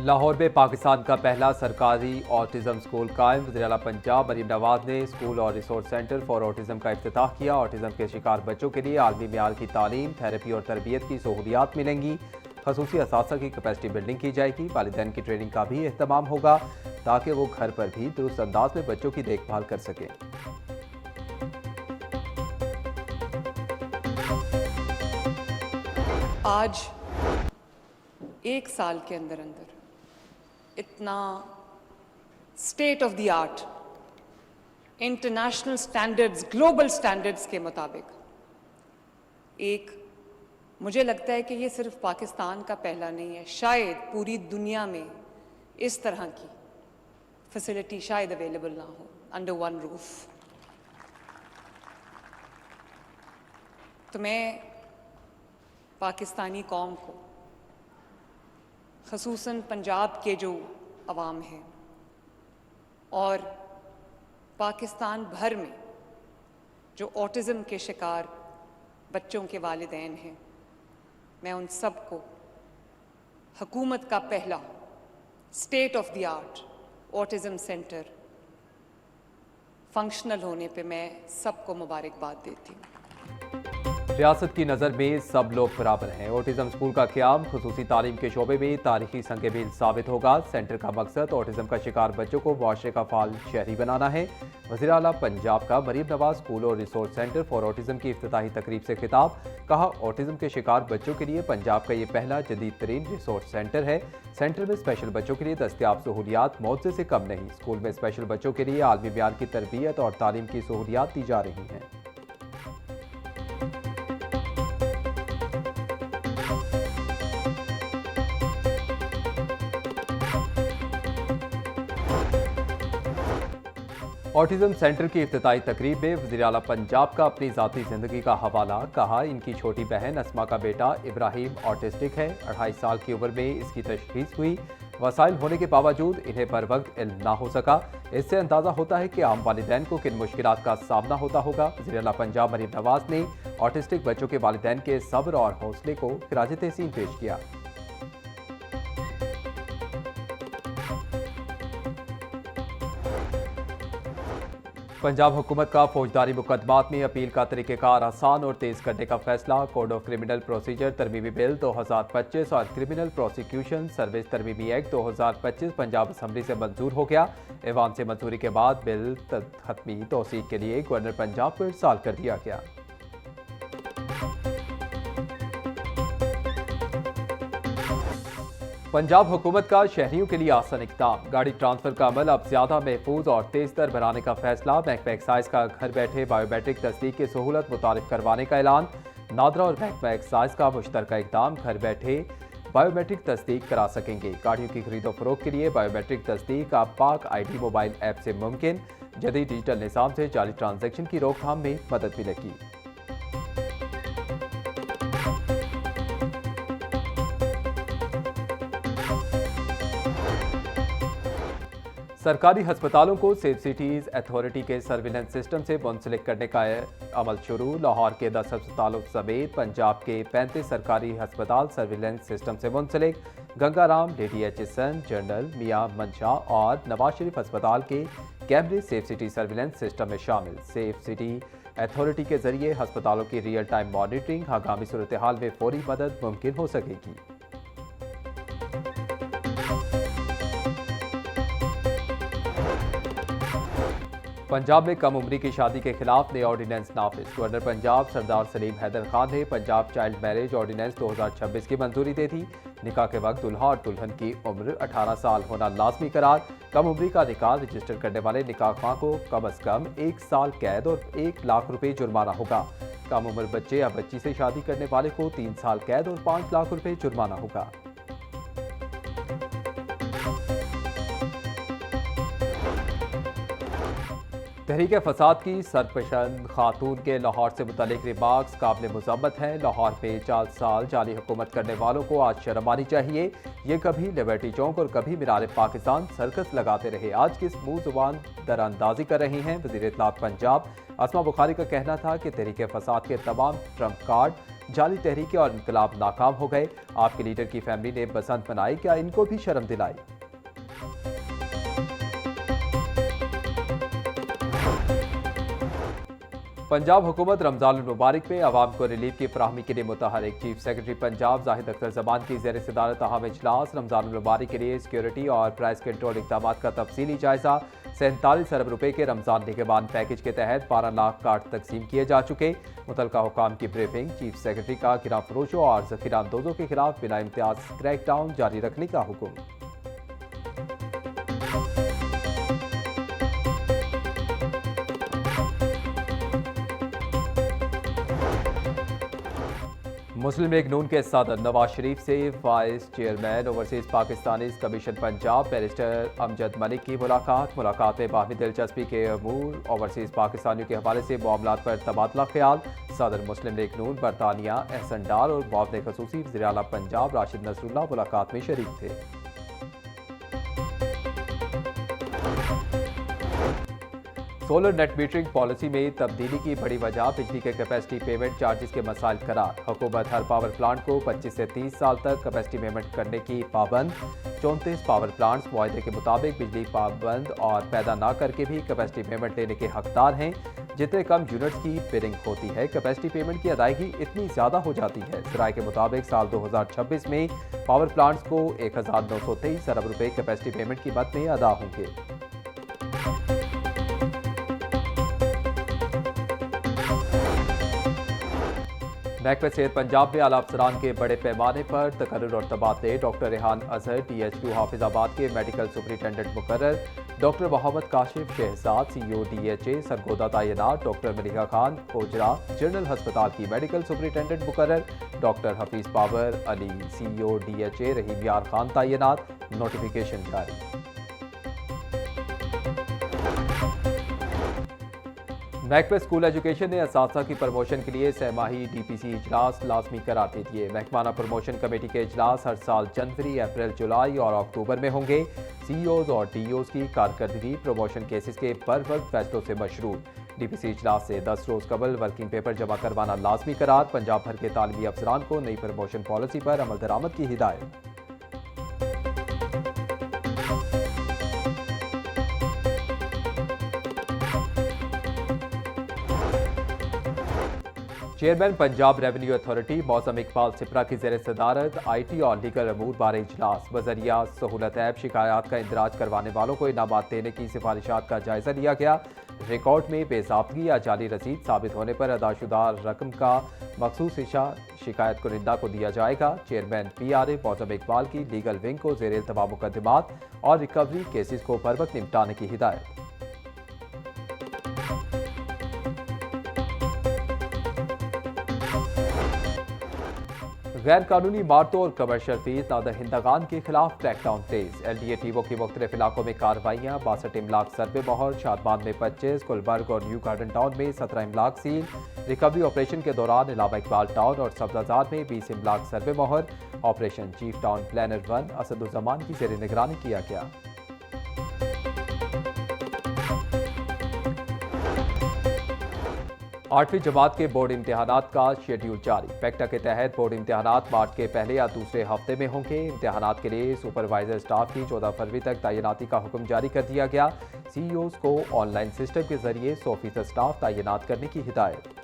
लाहौर में पाकिस्तान का पहला सरकारी ऑटिज्म स्कूल कायम। वज़ीर-ए-आला पंजाब मरीम नवाज ने स्कूल और रिसोर्स सेंटर फॉर ऑटिज्म का इफ्तिताह किया। ऑटिज्म के शिकार बच्चों के लिए आलमी मियार की तालीम, थेरेपी और तरबियत की सहूलियात मिलेंगी। खसूसी असातिज़ा की कैपेसिटी बिल्डिंग की जाएगी। वालिदैन की ट्रेनिंग का भी एहतमाम होगा ताकि वो घर पर भी दुरुस्त अंदाज में बच्चों की देखभाल कर सकें। आज एक साल के अंदर अंदर इतना state of the art, international standards, global standards के मुताबिक एक, मुझे लगता है कि ये सिर्फ पाकिस्तान का पहला नहीं है, शायद पूरी दुनिया में इस तरह की फैसिलिटी शायद अवेलेबल ना हो अंडर वन रूफ। तो मैं पाकिस्तानी कौम को, ख़ुसूसन पंजाब के जो अवाम हैं और पाकिस्तान भर में जो ऑटिज़म के शिकार बच्चों के वालिदैन हैं, मैं उन सब को हुकूमत का पहला state of the art autism centre functional होने पे मैं सबको मुबारकबाद देती हूँ। रियासत की नज़र में सब लोग बराबर हैं। ऑटिज्म स्कूल का क़याम खुसूसी तालीम के शोबे में तारीखी संग-ए-मील साबित होगा। सेंटर का मकसद ऑटिज्म का शिकार बच्चों को मुआशरे का फाल शहरी बनाना है। वज़ीर-ए-आला पंजाब का मरीम नवाज स्कूल और रिसोर्स सेंटर फॉर ऑटिज्म की इफ्तिताही तकरीब से खिताब। कहा, ऑटिज्म के शिकार बच्चों के लिए पंजाब का ये पहला जदीद तरीन रिसोर्स सेंटर है। सेंटर में स्पेशल बच्चों के लिए दस्तियाब सहूलियात मुआवजे से कम नहीं। स्कूल में स्पेशल बच्चों के लिए आलमी मियार की तरबियत और तालीम की सहूलियात दी जा रही हैं। ऑटिज्म सेंटर की इफ्तिताही तकरीब में वज़ीर-ए-आला पंजाब का अपनी ज़ाती ज़िंदगी का हवाला। कहा, इनकी छोटी बहन अस्मा का बेटा इब्राहिम ऑटिस्टिक है। 2.5 साल की उम्र में इसकी तशख़ीस हुई। वसाइल होने के बावजूद इन्हें बर वक्त इल्म ना हो सका। इससे अंदाज़ा होता है कि आम वालिदैन को किन मुश्किलात का सामना होता होगा। वज़ीर-ए-आला पंजाब मरीम नवाज ने ऑटिस्टिक बच्चों के वालिदैन के सब्र और हौसले को खिराज तहसीन पेश किया। पंजाब हुकूमत का फौजदारी मुकदमात में अपील का तरीक़ेकार आसान और तेज़ करने का फैसला। कोड ऑफ क्रिमिनल प्रोसीजर तरमीमी बिल 2025 और क्रिमिनल प्रोसिक्यूशन सर्विस तरमीमी एक्ट 2025 पंजाब असम्बली से मंजूर हो गया। ऐवान से मंजूरी के बाद बिल हतमी तौसीक के लिए गवर्नर पंजाब को इरसाल कर दिया गया। पंजाब हुकूमत का शहरियों के लिए आसान इक़दाम। गाड़ी ट्रांसफर का अमल अब ज्यादा महफूज और तेज तर बनाने का फैसला। महकमा एक्साइज का घर बैठे बायोमेट्रिक तस्दीक की सहूलत मुतारिफ करवाने का ऐलान। नादरा और महकमा एक्साइज का मुश्तरका इक़दाम, घर बैठे बायोमेट्रिक तस्दीक करा सकेंगे। गाड़ियों की खरीदो फरोख्त के लिए बायोमेट्रिक तस्दीक अब पाक ID मोबाइल ऐप से मुमकिन। जदीद डिजिटल निज़ाम से जाली ट्रांजैक्शन की रोकथाम में मदद मिलेगी। सरकारी हस्पतालों को सेफ सिटीज़ अथॉरिटी के सर्विलेंस सिस्टम से मुंसलिक करने का अमल शुरू। लाहौर के 10 अस्पतालों समेत पंजाब के 35 सरकारी हस्पताल सर्विलेंस सिस्टम से मुंसलिक। गंगाराम, DDHSN, जनरल, मियां मनशाह और नवाज शरीफ अस्पताल के कैमरे सेफ सिटी सर्विलेंस सिस्टम में शामिल। सेफ सिटी अथॉरिटी के जरिए अस्पतालों की रियल टाइम मॉनिटरिंग, आगामी सूरत हाल में फौरी मदद मुमकिन हो सकेगी। पंजाब में कम उम्री की शादी के खिलाफ नया ऑर्डिनेंस नाफिज। गवर्नर पंजाब सरदार सलीम हैदर खान ने पंजाब चाइल्ड मैरिज ऑर्डिनेंस 2026 की मंजूरी दे दी। निकाह के वक्त दुल्हा और दुल्हन की उम्र 18 साल होना लाजमी करार। कम उम्री का निकाह रजिस्टर करने वाले निकाह खां को कम अज कम 1 साल कैद और 1 लाख रुपए जुर्माना होगा। कम उम्र बच्चे या बच्ची से शादी करने वाले को 3 साल कैद और 5 लाख रुपए जुर्माना होगा। तहरीक फसाद की सरपसंद खातून के लाहौर से मुतल्लिक रिमार्क्स काबिल मुज़म्मत हैं। लाहौर में 4 साल जाली हुकूमत करने वालों को आज शर्म आनी चाहिए। ये कभी लिबर्टी चौक और कभी मीनार पाकिस्तान सर्कस लगाते रहे, आज किस मुंह जुबान दरानंदाजी कर रही हैं। वज़ीर इत्तलात पंजाब अस्मा बुखारी का कहना था कि तहरीक फसाद के तमाम ट्रम्प कार्ड जाली तहरीकें और इनकलाब नाकाम हो गए। आपके लीडर की फैमिली ने बसंत मनाई, क्या इनको भी शर्म दिलाई? पंजाब हुकूमत रमजान मुबारक में अवाम को रिलीफ की फराहमी के लिए मुतहरिक। चीफ सेक्रेटरी पंजाब जाहिद अख्तर जमान की ज़ेर सदारत अहम इजलास। रमजान मुबारक के लिए सिक्योरिटी और प्राइस कंट्रोल इक़दाम का तफसीली जायजा। 47 अरब रुपए के रमजान निगहबान पैकेज के तहत 12 लाख कार्ड तकसीम किए जा चुके। मुतलका हुकाम की ब्रीफिंग। चीफ सेक्रेटरी का गिरा फरोशों और ज़ख़ीरा अंदोज़ों के खिलाफ बिना इम्तियाज क्रैकडाउन जारी रखने का हुक्म। मुस्लिम लीग नून के सदर नवाज शरीफ से vice chairman overseas Pakistani commission Punjab barrister Amjad Malik की मुलाकात में बाहमी दिलचस्पी के अमूर ओवरसीज पाकिस्तानियों के हवाले से मामलात पर तबादला ख्याल। सदर मुस्लिम लीग नून बरतानिया एहसन डार और मुआविन ख़ुसूसी वज़ीर आला पंजाब राशिद नसरुल्लाह मुलाकात में शरीक थे। सोलर नेट मीटरिंग पॉलिसी में तब्दीली की बड़ी वजह बिजली के कैपेसिटी पेमेंट चार्जेस के मसाइल करार। हुकूमत हर पावर प्लांट को 25 से 30 साल तक कैपेसिटी पेमेंट करने की पाबंद। 34 पावर प्लांट्स मुआहदे के मुताबिक बिजली पाबंद और पैदा ना करके भी कैपेसिटी पेमेंट लेने के हकदार हैं। जितने कम यूनिट्स की बिलिंग होती है, कैपेसिटी पेमेंट की अदायगी इतनी ज़्यादा हो जाती है। ज़राए के मुताबिक साल 2026 में पावर प्लांट्स को 1923 अरब रुपए कैपेसिटी पेमेंट की मद में अदा होंगे। महकमे सेहत पंजाब में आला अफसरान के बड़े पैमाने पर तकर्रुर और तबादले। डॉक्टर रेहान अजहर DHQ हाफिजाबाद के मेडिकल सुपरिटेंडेंट मुकर्रर। Doctor Mohammad Kashif Shahzad CEO DHA Sargodha तैनात। डॉक्टर मलिका खान खोजरा जनरल हस्पताल की मेडिकल सुपरिटेंडेंट मुकर्रर। Doctor Hafeez Babar Ali CEO DHA Rahim Yar Khan तैनात। नोटिफिकेशन जारी। महकमा स्कूल एजुकेशन ने असातिज़ा की प्रमोशन के लिए सहमाही DPC इजलास लाजमी करार दे दिए। महकमाना प्रमोशन कमेटी के इजलास हर साल जनवरी, अप्रैल, जुलाई और अक्टूबर में होंगे। CEOs और DEOs की कारकर्दगी प्रमोशन केसेस के बर वक्त फैसलों से मशरूत। DPC इजलास से 10 रोज़ कबल वर्किंग पेपर जमा करवाना लाजमी करार। पंजाब भर के तालिमी अफसरान को नई प्रमोशन पॉलिसी पर अमल दरामद की हिदायत। चेयरमैन पंजाब रेवेन्यू अथॉरिटी मौसम इकबाल सिपरा की ज़ेर सदारत IT और लीगल अमूर बारे इजलास। बजरिया सहूलत ऐप शिकायत का इंदराज करवाने वालों को इनामात देने की सिफारिशात का जायजा लिया गया। रिकॉर्ड में बेज़ाब्तगी या जाली रसीद साबित होने पर अदाशुदा रकम का मखसूस हिस्सा शिकायत कुनिंदा को दिया जाएगा। चेयरमैन PRA मौसम इकबाल की लीगल विंग को ज़ेर इल्तवा मुकदमात और रिकवरी केसेस को बर वक्त निपटाने की हिदायत। गैर कानूनी इमारतों और कमर्शियल फीस नादहिंदगान के खिलाफ क्रैकडाउन तेज। LDA टीवो की मुख्तलिफ इलाकों में कार्रवाइयाँ। 62 इमलाक सर्वे मोहर। शादमान में 25, गुलबर्ग और न्यू गार्डन टाउन में 17 इमलाक सील। रिकवरी ऑपरेशन के दौरान इलामा इकबाल टाउन और सब्जाजार में 20 इमलाक सर्वे मोहर। ऑपरेशन चीफ टाउन प्लानर 1 असदुज़्ज़मान की ज़ेर निगरानी किया गया। 8वीं जमात के बोर्ड इम्तिहानात का शेड्यूल जारी। पैक्टा के तहत बोर्ड इम्तिहानात मार्च के पहले या दूसरे हफ्ते में होंगे। इम्तिहानात के लिए सुपरवाइजर स्टाफ की 14 फरवरी तक तैनाती का हुक्म जारी कर दिया गया। CEOs को ऑनलाइन सिस्टम के जरिए 100% स्टाफ तैनात करने की हिदायत।